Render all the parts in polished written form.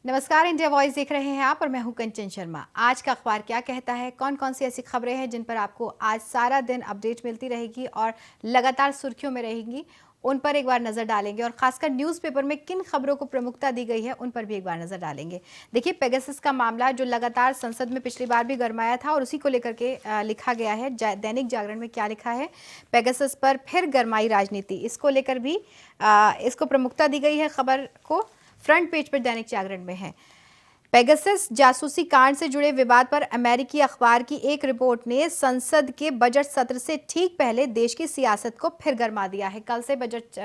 नमस्कार, India voice देख रहे हैं आप और मैं हूं कंचन शर्मा। आज का अखबार क्या कहता है, कौन कौन सी ऐसी खबरें हैं जिन पर आपको आज सारा दिन अपडेट मिलती रहेगी और लगातार सुर्खियों में रहेंगी, उन पर एक बार नजर डालेंगे। और खासकर न्यूज़पेपर में किन खबरों को प्रमुखता दी गई है उन पर भी एक बार नजर डालेंगे। देखिए, पेगासस का मामला जो लगातार संसद में पिछली बार भी गरमाया था और उसी को लेकर के लिखा गया है। दैनिक जागरण में क्या लिखा है, पेगासस पर फिर गरमाई राजनीति, इसको लेकर भी इसको प्रमुखता दी गई है। खबर को फ्रंट पेज पर दैनिक जागरण में है। पेगासस जासूसी कांड से जुड़े विवाद पर अमेरिकी अखबार की एक रिपोर्ट ने संसद के बजट सत्र से ठीक पहले देश की सियासत को फिर गरमा दिया है। कल से बजट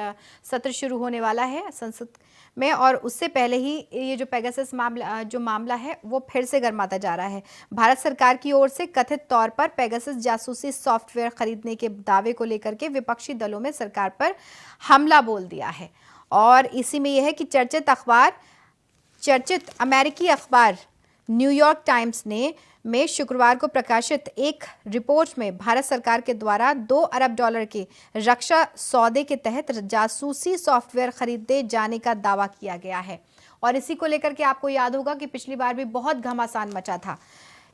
सत्र शुरू होने वाला है संसद में और उससे पहले ही ये जो पेगासस मामला है वो फिर से गरमाता जा रहा है। भारत सरकार की ओर से कथित तौर पर पेगासस जासूसी सॉफ्टवेयर खरीदने के दावे को लेकर के विपक्षी दलों में सरकार पर हमला बोल दिया है। और इसी में यह है कि चर्चित अमेरिकी अखबार न्यूयॉर्क टाइम्स ने में शुक्रवार को प्रकाशित एक रिपोर्ट में भारत सरकार के द्वारा $2 अरब के रक्षा सौदे के तहत जासूसी सॉफ्टवेयर खरीदे जाने का दावा किया गया है। और इसी को लेकर के आपको याद होगा कि पिछली बार भी बहुत घमासान मचा था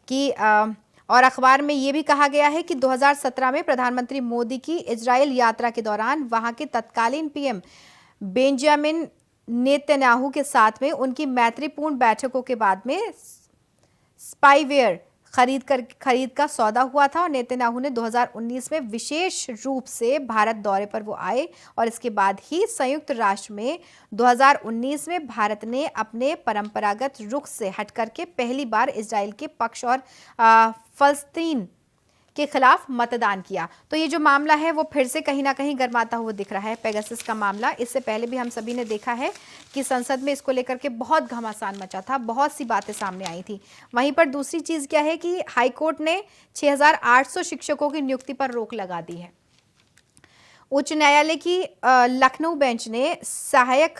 कि और अखबार में ये भी कहा गया है कि 2017 में प्रधानमंत्री मोदी की इजराइल यात्रा के दौरान वहां के तत्कालीन पीएम बेंजामिन नेतन्याहू के साथ में उनकी मैत्रीपूर्ण बैठकों के बाद में स्पाईवेयर खरीद का सौदा हुआ था और नेतन्याहू ने 2019 में विशेष रूप से भारत दौरे पर वो आए और इसके बाद ही संयुक्त राष्ट्र में 2019 में भारत ने अपने परंपरागत रुख से हट करके पहली बार इजराइल के पक्ष और फलस्तीन के खिलाफ मतदान किया। तो ये जो मामला है वो फिर से कहीं ना कहीं गरमाता हुआ दिख रहा है, पेगासस का मामला। इससे पहले भी हम सभी ने देखा है कि संसद में इसको लेकर के बहुत घमासान मचा था, बहुत सी बातें सामने आई थी। वहीं पर दूसरी चीज क्या है कि हाईकोर्ट ने 6800 शिक्षकों की नियुक्ति पर रोक लगा दी है। उच्च न्यायालय की लखनऊ बेंच ने सहायक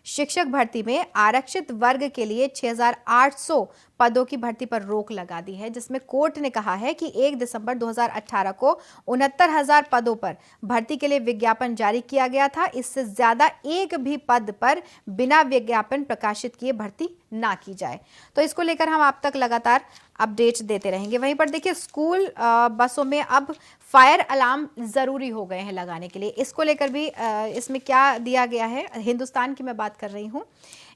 शिक्षक भर्ती में आरक्षित वर्ग के लिए 6800 पदों की भर्ती पर रोक लगा दी है, जिसमें कोर्ट ने कहा है कि 1 दिसंबर 2018 को 69,000 पदों पर भर्ती के लिए विज्ञापन जारी किया गया था। इससे ज्यादा एक भी पद पर बिना विज्ञापन प्रकाशित किए भर्ती ना की जाए। तो इसको लेकर हम आप तक लगातार अपडेट देते रहेंगे। वहीं पर देखिए, स्कूल बसों में अब फायर अलार्म जरूरी हो गए हैं लगाने के लिए। इसको लेकर भी इसमें क्या दिया गया है, हिंदुस्तान की मैं बात कर रही हूँ।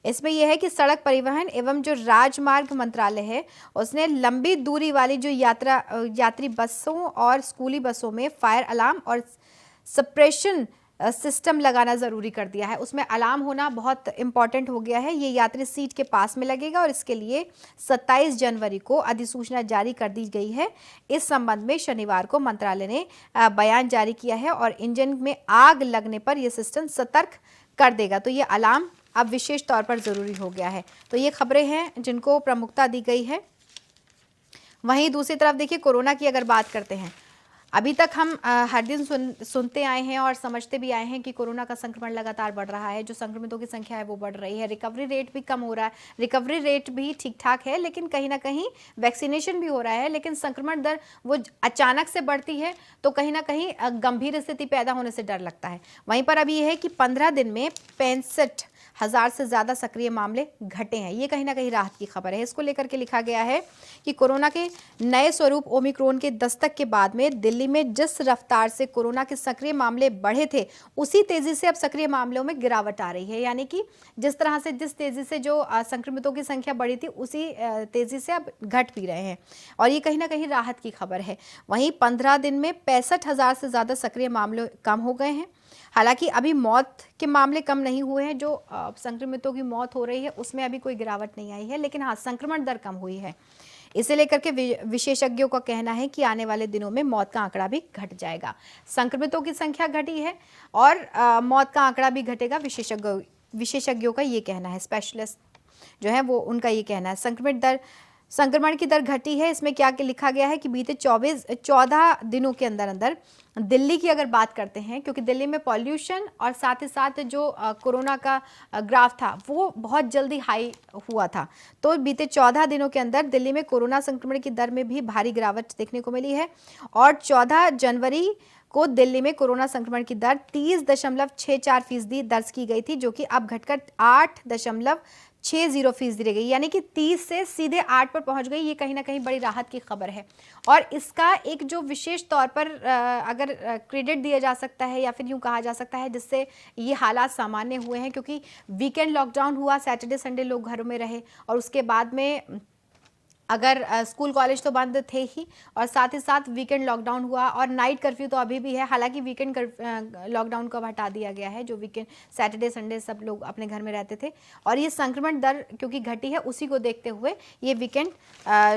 इसमें यह है कि सड़क परिवहन एवं जो राजमार्ग मंत्रालय है उसने लंबी दूरी वाली जो यात्री बसों और स्कूली बसों में फायर अलार्म और सप्रेशन सिस्टम लगाना ज़रूरी कर दिया है। उसमें अलार्म होना बहुत इंपॉर्टेंट हो गया है। ये यात्री सीट के पास में लगेगा और इसके लिए 27 जनवरी को अधिसूचना जारी कर दी गई है। इस संबंध में शनिवार को मंत्रालय ने बयान जारी किया है और इंजन में आग लगने पर यह सिस्टम सतर्क कर देगा। तो ये अलार्म अब विशेष तौर पर ज़रूरी हो गया है। तो ये खबरें हैं जिनको प्रमुखता दी गई है। वहीं दूसरी तरफ देखिए, कोरोना की अगर बात करते हैं, अभी तक हम हर दिन सुनते आए हैं और समझते भी आए हैं कि कोरोना का संक्रमण लगातार बढ़ रहा है। जो संक्रमितों की संख्या है वो बढ़ रही है, रिकवरी रेट भी कम हो रहा है, रिकवरी रेट भी ठीक ठाक है, लेकिन कहीं ना कहीं वैक्सीनेशन भी हो रहा है, लेकिन संक्रमण दर वो अचानक से बढ़ती है तो कहीं ना कहीं गंभीर स्थिति पैदा होने से डर लगता है। वहीं पर अभी यह है कि 15 दिन में 65,000 से ज़्यादा सक्रिय मामले घटे हैं। ये कहीं ना कहीं राहत की खबर है। इसको लेकर के लिखा गया है कि कोरोना के नए स्वरूप ओमिक्रॉन के दस्तक के बाद में दिल्ली में जिस रफ्तार से कोरोना के सक्रिय मामले बढ़े थे, उसी तेजी से अब सक्रिय मामलों में गिरावट आ रही है। यानी कि जिस तेजी से जो संक्रमितों की संख्या बढ़ी थी, उसी तेजी से अब घट भी रहे हैं और ये कहीं ना कहीं राहत की खबर है। वहीं 15 दिन में 65,000 से ज़्यादा सक्रिय मामले कम हो गए हैं। हालांकि अभी मौत के मामले कम नहीं हुए हैं, जो संक्रमितों की मौत हो रही है उसमें अभी कोई गिरावट नहीं आई है, लेकिन हाँ, संक्रमण दर कम हुई है। इसे लेकर के विशेषज्ञों का कहना है कि आने वाले दिनों में मौत का आंकड़ा भी घट जाएगा। संक्रमितों की संख्या घटी है और मौत का आंकड़ा भी घटेगा, विशेषज्ञों का ये कहना है। स्पेशलिस्ट जो है वो उनका ये कहना है। संक्रमण की दर घटी है। इसमें क्या लिखा गया है कि बीते 14 दिनों के अंदर अंदर दिल्ली की अगर बात करते हैं, क्योंकि दिल्ली में पॉल्यूशन और साथ ही साथ जो कोरोना का ग्राफ था वो बहुत जल्दी हाई हुआ था, तो बीते 14 दिनों के अंदर दिल्ली में कोरोना संक्रमण की दर में भी भारी गिरावट देखने को मिली है और 14 जनवरी को दिल्ली में कोरोना संक्रमण की दर 30.64% दर्ज की गई थी, जो कि अब घटकर 60% रह गई, यानी कि 30 से सीधे 8 पर पहुंच गई। ये कहीं ना कहीं बड़ी राहत की खबर है। और इसका एक जो विशेष तौर पर अगर क्रेडिट दिया जा सकता है या फिर यूं कहा जा सकता है जिससे ये हालात सामान्य हुए हैं, क्योंकि वीकेंड लॉकडाउन हुआ, सैटरडे संडे लोग घरों में रहे और उसके बाद में अगर स्कूल कॉलेज तो बंद थे ही और साथ ही साथ वीकेंड लॉकडाउन हुआ और नाइट कर्फ्यू तो अभी भी है। हालांकि वीकेंड लॉकडाउन को हटा दिया गया है, जो वीकेंड सैटरडे संडे सब लोग अपने घर में रहते थे और ये संक्रमण दर क्योंकि घटी है उसी को देखते हुए ये वीकेंड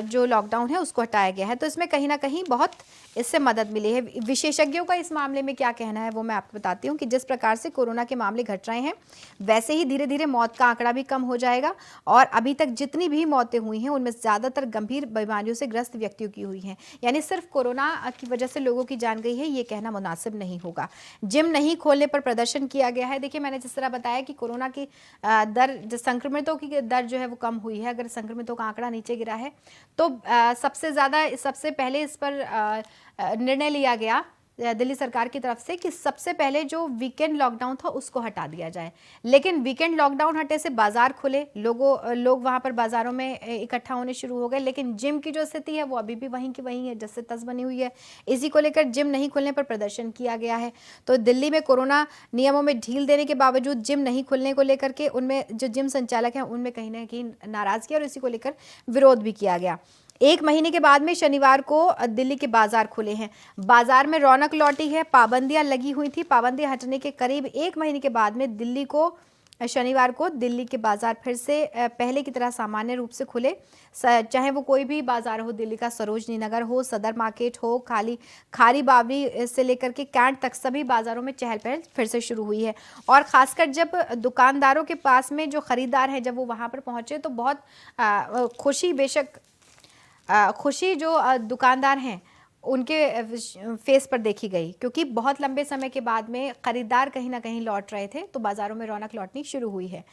जो लॉकडाउन है उसको हटाया गया है। तो इसमें कहीं ना कहीं बहुत इससे मदद मिली है। विशेषज्ञों का इस मामले में क्या कहना है वो मैं आपको बताती हूँ कि जिस प्रकार से कोरोना के मामले घट रहे हैं वैसे ही धीरे धीरे मौत का आंकड़ा भी कम हो जाएगा और अभी तक जितनी भी मौतें हुई हैं उनमें ज़्यादातर गंभीर बीमारियों से ग्रस्त व्यक्तियों की हुई हैं। यानी सिर्फ कोरोना की वजह से लोगों की जान गई है ये कहना मुनासिब नहीं होगा। जिम नहीं खोलने पर प्रदर्शन किया गया है। देखिए मैंने जिस तरह बताया कि कोरोना की दर, संक्रमितों की दर जो है वो कम हुई है, अगर संक्रमितों का आंकड़ा नीचे गिरा है तो सबसे पहले इस पर निर्णय लिया गया दिल्ली सरकार की तरफ से कि सबसे पहले जो वीकेंड लॉकडाउन था उसको हटा दिया जाए। लेकिन वीकेंड लॉकडाउन हटे से बाजार खुले, लोग वहां पर बाजारों में इकट्ठा होने शुरू हो गए, लेकिन जिम की जो स्थिति है वो अभी भी वहीं की वहीं है, जैसे तस बनी हुई है। इसी को लेकर जिम नहीं खुलने पर प्रदर्शन किया गया है। तो दिल्ली में कोरोना नियमों में ढील देने के बावजूद जिम नहीं खुलने को लेकर के उनमें जो जिम संचालक हैं उनमें कहीं ना कहीं नाराजगी और इसी को लेकर विरोध भी किया गया। 1 महीने के बाद में शनिवार को दिल्ली के बाजार खुले हैं। बाजार में रौनक लौटी है। पाबंदियां लगी हुई थी। पाबंदियां हटने के करीब 1 महीने के बाद में शनिवार को दिल्ली के बाजार फिर से पहले की तरह सामान्य रूप से खुले। चाहे वो कोई भी बाजार हो, दिल्ली का सरोजनी नगर हो, सदर मार्केट हो, खारी बावरी से लेकर के कैंट तक सभी बाजारों में चहल पहल फिर से शुरू हुई है। और खासकर जब दुकानदारों के पास में जो खरीदार हैं जब वो वहां पर पहुंचे तो बहुत खुशी जो दुकानदार हैं उनके फेस पर देखी गई, क्योंकि बहुत लंबे समय के बाद में खरीदार कहीं ना कहीं लौट रहे थे तो बाजारों में रौनक लौटनी शुरू हुई है।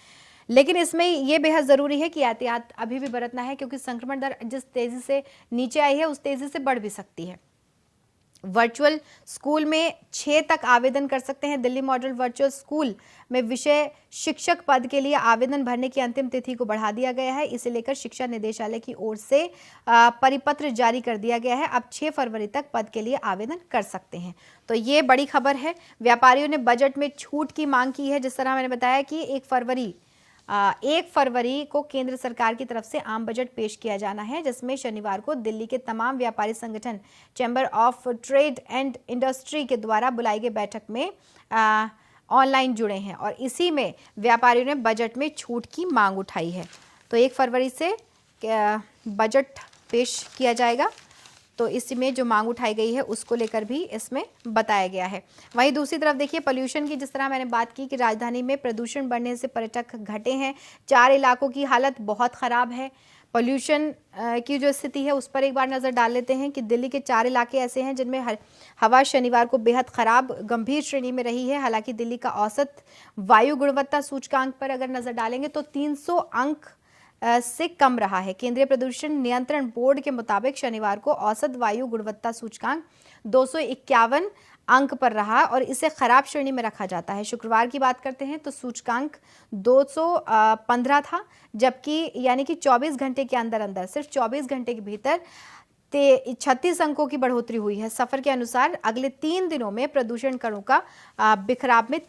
लेकिन इसमें ये बेहद ज़रूरी है कि एहतियात अभी भी बरतना है, क्योंकि संक्रमण दर जिस तेज़ी से नीचे आई है उस तेज़ी से बढ़ भी सकती है। वर्चुअल स्कूल में 6 तक आवेदन कर सकते हैं। दिल्ली मॉडल वर्चुअल स्कूल में विषय शिक्षक पद के लिए आवेदन भरने की अंतिम तिथि को बढ़ा दिया गया है। इसे लेकर शिक्षा निदेशालय की ओर से परिपत्र जारी कर दिया गया है। अब 6 फरवरी तक पद के लिए आवेदन कर सकते हैं। तो ये बड़ी खबर है। व्यापारियों ने बजट में छूट की मांग की है। जिस तरह मैंने बताया कि 1 फरवरी को केंद्र सरकार की तरफ से आम बजट पेश किया जाना है, जिसमें शनिवार को दिल्ली के तमाम व्यापारी संगठन chamber of trade and industry के द्वारा बुलाई गई बैठक में ऑनलाइन जुड़े हैं और इसी में व्यापारियों ने बजट में छूट की मांग उठाई है। तो 1 फरवरी से बजट पेश किया जाएगा, तो इसी में जो मांग उठाई गई है उसको लेकर भी इसमें बताया गया है। वहीं दूसरी तरफ देखिए पोल्यूशन की, जिस तरह मैंने बात की कि राजधानी में प्रदूषण बढ़ने से पर्यटक घटे हैं। 4 इलाकों की हालत बहुत ख़राब है। पोल्यूशन की जो स्थिति है उस पर एक बार नज़र डाल लेते हैं कि दिल्ली के 4 इलाके ऐसे हैं जिनमें हवा शनिवार को बेहद ख़राब गंभीर श्रेणी में रही है। हालांकि दिल्ली का औसत वायु गुणवत्ता सूचकांक पर अगर नज़र डालेंगे तो 300 अंक से कम रहा है। केंद्रीय प्रदूषण नियंत्रण बोर्ड के मुताबिक शनिवार को औसत वायु गुणवत्ता सूचकांक 251 अंक पर रहा और इसे खराब श्रेणी में रखा जाता है। शुक्रवार की बात करते हैं तो सूचकांक 215 था, जबकि यानी कि 24 घंटे के अंदर सिर्फ 24 घंटे के भीतर 36 अंकों की बढ़ोतरी हुई है। सफर के अनुसार अगले 3 दिनों में प्रदूषण कणों का बिखराव में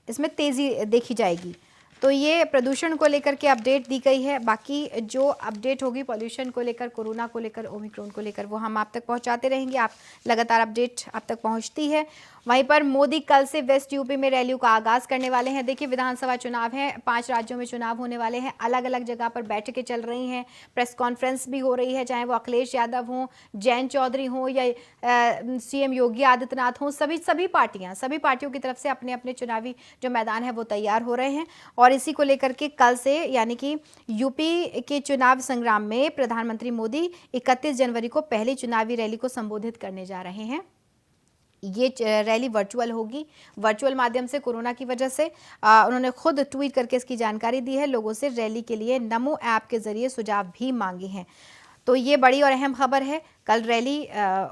इसमें तेजी देखी जाएगी। तो ये प्रदूषण को लेकर के अपडेट दी गई है। बाकी जो अपडेट होगी पॉल्यूशन को लेकर, कोरोना को लेकर, ओमिक्रॉन को लेकर, वो हम आप तक पहुंचाते रहेंगे। आप लगातार अपडेट आप तक पहुंचती है। वहीं पर मोदी कल से वेस्ट यूपी में रैलियों का आगाज करने वाले हैं। देखिए विधानसभा चुनाव है, 5 राज्यों में चुनाव होने वाले हैं। अलग अलग जगह पर बैठकें चल रही हैं, प्रेस कॉन्फ्रेंस भी हो रही है, चाहे वो अखिलेश यादव हों, जयंत चौधरी हों या सीएम योगी आदित्यनाथ हों। सभी पार्टियों की तरफ से अपने अपने चुनावी जो मैदान है वो तैयार हो रहे हैं और इसी को लेकर के कल से यानी कि यूपी के चुनाव संग्राम में प्रधानमंत्री मोदी 31 जनवरी को पहली चुनावी रैली को संबोधित करने जा रहे हैं। ये रैली वर्चुअल होगी। वर्चुअल माध्यम से कोरोना की वजह से उन्होंने खुद ट्वीट करके इसकी जानकारी दी है। लोगों से रैली के लिए नमो ऐप के जरिए सुझाव भी मांगे हैं। तो ये बड़ी और अहम खबर है। कल रैली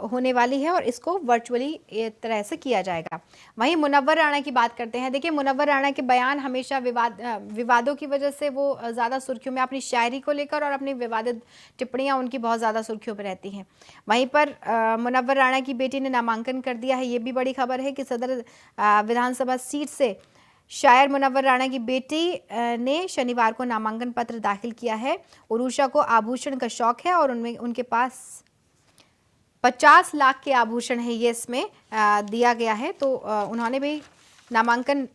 होने वाली है और इसको वर्चुअली एक तरह से किया जाएगा। वहीं मुनव्वर राणा की बात करते हैं। देखिए, मुनव्वर राणा के बयान हमेशा विवादों की वजह से वो ज़्यादा सुर्खियों में, अपनी शायरी को लेकर और अपनी विवादित टिप्पणियां उनकी बहुत ज़्यादा सुर्खियों में रहती हैं। वहीं पर मुनव्वर राणा की बेटी ने नामांकन कर दिया है। ये भी बड़ी खबर है कि सदर विधानसभा सीट से शायर मुनव्वर राणा की बेटी ने शनिवार को नामांकन पत्र दाखिल किया है। उरूषा को आभूषण का शौक है और उनमें उनके पास 50 लाख के आभूषण है, ये इसमें दिया गया है। तो उन्होंने भी नामांकन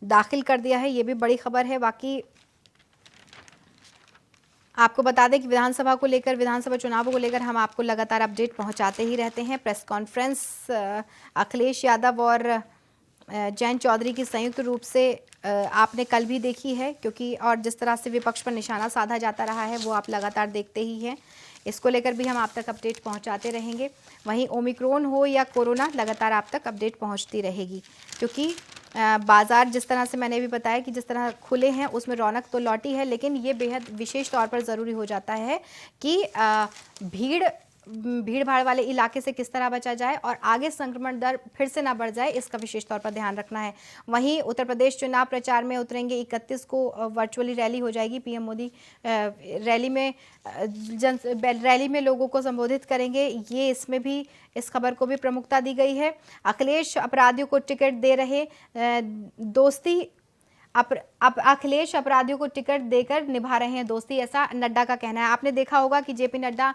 दाखिल कर दिया है। ये भी बड़ी खबर है। बाकी आपको बता दें कि विधानसभा को लेकर, विधानसभा चुनावों को लेकर हम आपको लगातार अपडेट पहुंचाते ही रहते हैं। प्रेस कॉन्फ्रेंस अखिलेश यादव और जयंत चौधरी की संयुक्त रूप से आपने कल भी देखी है, क्योंकि और जिस तरह से विपक्ष पर निशाना साधा जाता रहा है वो आप लगातार देखते ही हैं। इसको लेकर भी हम आप तक अपडेट पहुंचाते रहेंगे। वहीं ओमिक्रॉन हो या कोरोना, लगातार आप तक अपडेट पहुंचती रहेगी, क्योंकि बाज़ार जिस तरह से मैंने भी बताया कि जिस तरह खुले हैं उसमें रौनक तो लौटी है, लेकिन ये बेहद विशेष तौर पर ज़रूरी हो जाता है कि भीड़ भाड़ वाले इलाके से किस तरह बचा जाए और आगे संक्रमण दर फिर से ना बढ़ जाए, इसका विशेष तौर पर ध्यान रखना है। वहीं उत्तर प्रदेश चुनाव प्रचार में उतरेंगे। 31 को वर्चुअली रैली हो जाएगी। पीएम मोदी रैली में लोगों को संबोधित करेंगे। ये इसमें भी इस खबर को भी प्रमुखता दी गई है। अखिलेश अपराधियों को टिकट दे रहे दोस्ती, अब अखिलेश अपराधियों को टिकट देकर निभा रहे हैं दोस्ती, ऐसा नड्डा का कहना है। आपने देखा होगा कि जेपी नड्डा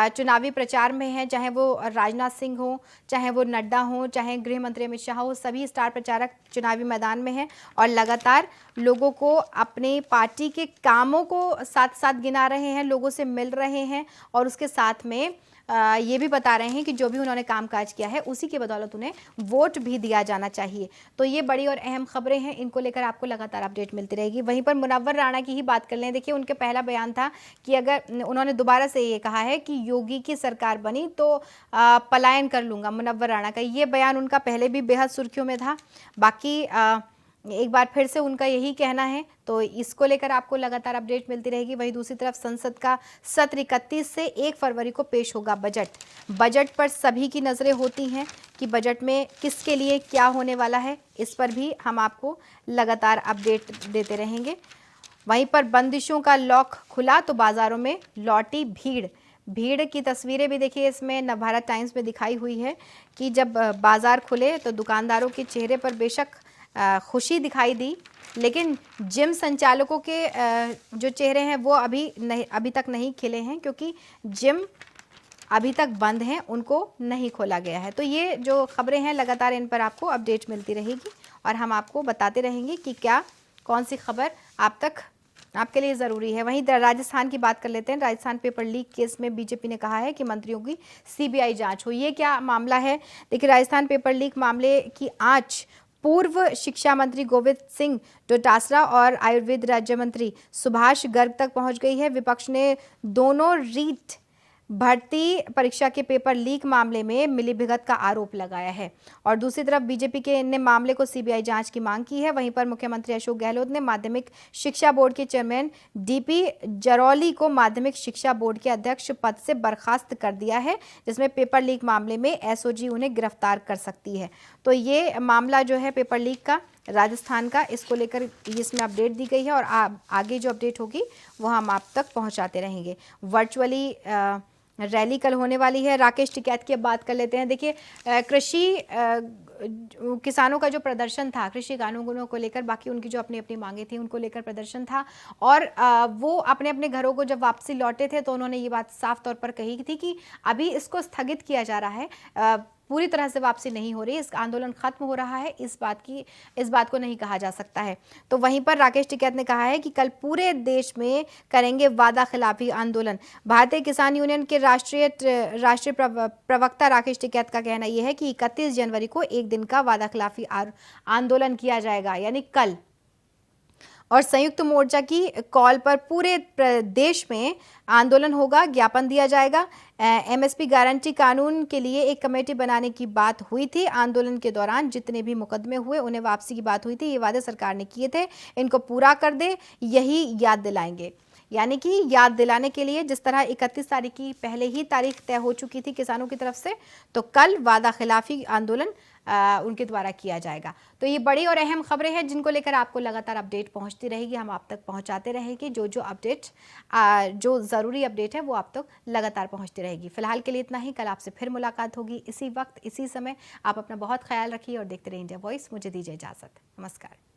चुनावी प्रचार में हैं, चाहे वो राजनाथ सिंह हो, चाहे वो नड्डा हो, चाहे गृह मंत्री अमित शाह हो, सभी स्टार प्रचारक चुनावी मैदान में हैं और लगातार लोगों को अपनी पार्टी के कामों को साथ साथ गिना रहे हैं, लोगों से मिल रहे हैं और उसके साथ में ये भी बता रहे हैं कि जो भी उन्होंने कामकाज किया है उसी के बदौलत उन्हें वोट भी दिया जाना चाहिए। तो ये बड़ी और अहम खबरें हैं, इनको लेकर आपको लगातार अपडेट मिलती रहेगी। वहीं पर मुनव्वर राणा की ही बात कर लें। देखिए, उनके पहला बयान था कि अगर उन्होंने दोबारा से ये कहा है कि योगी की सरकार बनी तो पलायन कर लूँगा। मुनव्वर राणा का ये बयान उनका पहले भी बेहद सुर्खियों में था। बाकी एक बार फिर से उनका यही कहना है, तो इसको लेकर आपको लगातार अपडेट मिलती रहेगी। वहीं दूसरी तरफ संसद का सत्र 31 से 1 फरवरी को पेश होगा बजट पर सभी की नज़रें होती हैं कि बजट में किसके लिए क्या होने वाला है। इस पर भी हम आपको लगातार अपडेट देते रहेंगे। वहीं पर बंदिशों का लॉक खुला तो बाज़ारों में लौटी भीड़ की तस्वीरें भी देखिए इसमें नवभारत टाइम्स में दिखाई हुई है कि जब बाज़ार खुले तो दुकानदारों के चेहरे पर बेशक खुशी दिखाई दी, लेकिन जिम संचालकों के जो चेहरे हैं वो अभी तक नहीं खिले हैं, क्योंकि जिम अभी तक बंद हैं, उनको नहीं खोला गया है। तो ये जो खबरें हैं लगातार इन पर आपको अपडेट मिलती रहेगी और हम आपको बताते रहेंगे कि कौन सी खबर आप तक आपके लिए ज़रूरी है। वहीं राजस्थान की बात कर लेते हैं। राजस्थान पेपर लीक केस में बीजेपी ने कहा है कि मंत्रियों की सीबीआई जांच हो। ये क्या मामला है? देखिए, राजस्थान पेपर लीक मामले की आंच पूर्व शिक्षा मंत्री गोविंद सिंह डोटासरा और आयुर्वेद राज्य मंत्री सुभाष गर्ग तक पहुंच गई है। विपक्ष ने दोनों रीट भर्ती परीक्षा के पेपर लीक मामले में मिलीभगत का आरोप लगाया है और दूसरी तरफ बीजेपी ने मामले को सीबीआई जांच की मांग की है। वहीं पर मुख्यमंत्री अशोक गहलोत ने माध्यमिक शिक्षा बोर्ड के चेयरमैन डीपी जरौली को माध्यमिक शिक्षा बोर्ड के अध्यक्ष पद से बर्खास्त कर दिया है, जिसमें पेपर लीक मामले में एसओजी उन्हें गिरफ्तार कर सकती है। तो ये मामला जो है पेपर लीक का राजस्थान का, इसको लेकर इसमें अपडेट दी गई है और आगे जो अपडेट होगी वो हम आप तक पहुंचाते रहेंगे। वर्चुअली रैली कल होने वाली है। राकेश टिकैत की अब बात कर लेते हैं। देखिए, कृषि किसानों का जो प्रदर्शन था कृषि कानूनों को लेकर, बाकी उनकी जो अपनी अपनी मांगे थी उनको लेकर प्रदर्शन था और वो अपने अपने घरों को जब वापसी लौटे थे तो उन्होंने ये बात साफ तौर पर कही थी कि अभी इसको स्थगित किया जा रहा है, पूरी तरह से वापसी नहीं हो रही, इसका आंदोलन खत्म हो रहा है, इस बात को नहीं कहा जा सकता है। तो वहीं पर राकेश टिकैत ने कहा है कि कल पूरे देश में करेंगे वादा खिलाफी आंदोलन। भारतीय किसान यूनियन के राष्ट्रीय प्रवक्ता राकेश टिकैत का कहना यह है कि 31 जनवरी को एक दिन का वादा खिलाफी आंदोलन किया जाएगा, यानी कल, और संयुक्त मोर्चा की कॉल पर पूरे देश में आंदोलन होगा, ज्ञापन दिया जाएगा। एमएसपी गारंटी कानून के लिए एक कमेटी बनाने की बात हुई थी। आंदोलन के दौरान जितने भी मुकदमे हुए उन्हें वापसी की बात हुई थी। ये वादे सरकार ने किए थे, इनको पूरा कर दे, यही याद दिलाएंगे। यानी कि याद दिलाने के लिए, जिस तरह 31 तारीख की पहले ही तारीख तय हो चुकी थी किसानों की तरफ से, तो कल वादा खिलाफी आंदोलन उनके द्वारा किया जाएगा। तो ये बड़ी और अहम खबरें हैं जिनको लेकर आपको लगातार अपडेट पहुंचती रहेगी, हम आप तक पहुंचाते रहेंगे। जो अपडेट जो ज़रूरी अपडेट है वो आप तक लगातार पहुंचती रहेगी। फिलहाल के लिए इतना ही, कल आपसे फिर मुलाकात होगी इसी वक्त इसी समय। आप अपना बहुत ख्याल रखिए और देखते रहिए इंडिया वॉइस। मुझे दीजिए इजाज़त, नमस्कार।